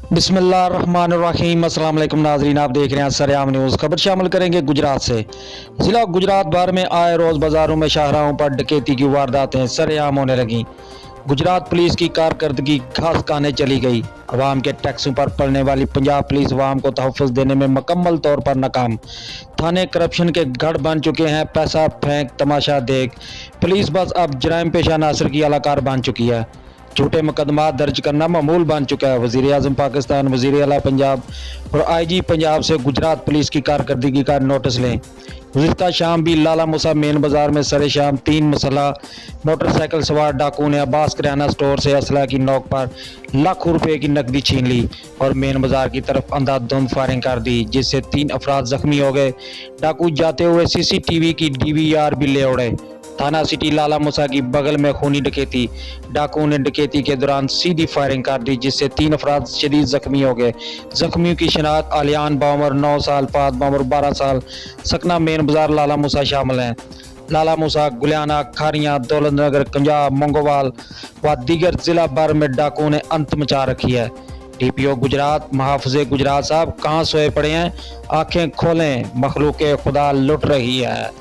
बिस्मिल्लाहिर्रहमानिर्रहीम। अस्सलाम वालेकुम नाज़रीन, आप देख रहे हैं सरेआम न्यूज़। खबर शामिल करेंगे गुजरात से। ज़िला गुजरात भर में आए रोज़ बाज़ारों में शाहराहों पर डकैती की वारदातें सरेआम होने लगीं। गुजरात पुलिस की कारकर्दगी घास खाने चली गई। अवाम के टैक्सों पर पड़ने वाली पंजाब पुलिस अवाम को तहफ़्फ़ुज़ देने में मुकम्मल तौर पर नाकाम। थाने करप्शन के गढ़ बन चुके हैं, पैसा फेंक तमाशा देख। पुलिस बस अब जराइम पेशा नासर की अलाकार बन चुकी है। झूठे मुकदमा दर्ज करना मामूल बन चुका है। वज़ीर आज़म पाकिस्तान, वज़ीर आला पंजाब और IG पंजाब से गुजरात पुलिस की कारकर्दगी का नोटिस लें। गुज़िश्ता शाम भी लाला मूसा मेन बाज़ार में सरे शाम 3 मुसल्लह मोटरसाइकिल सवार डाकू ने अब्बास किराना स्टोर से असला की नोक पर लाखों रुपए की नकदी छीन ली और मेन बाज़ार की तरफ अंधाधुंध फायरिंग कर दी, जिससे 3 अफराद जख्मी हो गए। डाकू जाते हुए CCTV की DVR भी ले उड़े। थाना सिटी लाला मूसा की बगल में खूनी डकैती। डाकुओं ने डकैती के दौरान सीधी फायरिंग कर दी, जिससे 3 अफराद शदीद जख्मी हो गए। जख्मियों की शनाख्त आलियान बामर 9 साल, फात बामर 12 साल, सकना मेन बाजार लाला मूसा शामिल हैं। लाला मूसा, गुलियाना, खारियां, दौलतनगर, पंजाब, मंगोवाल व दीगर जिला भर में डाकुओं ने अंत मचा रखी है। DPO गुजरात महाफिज़े गुजरात साहब कहाँ सोए पड़े हैं? आंखें खोलें, मखलूक खुदा लुट रही है।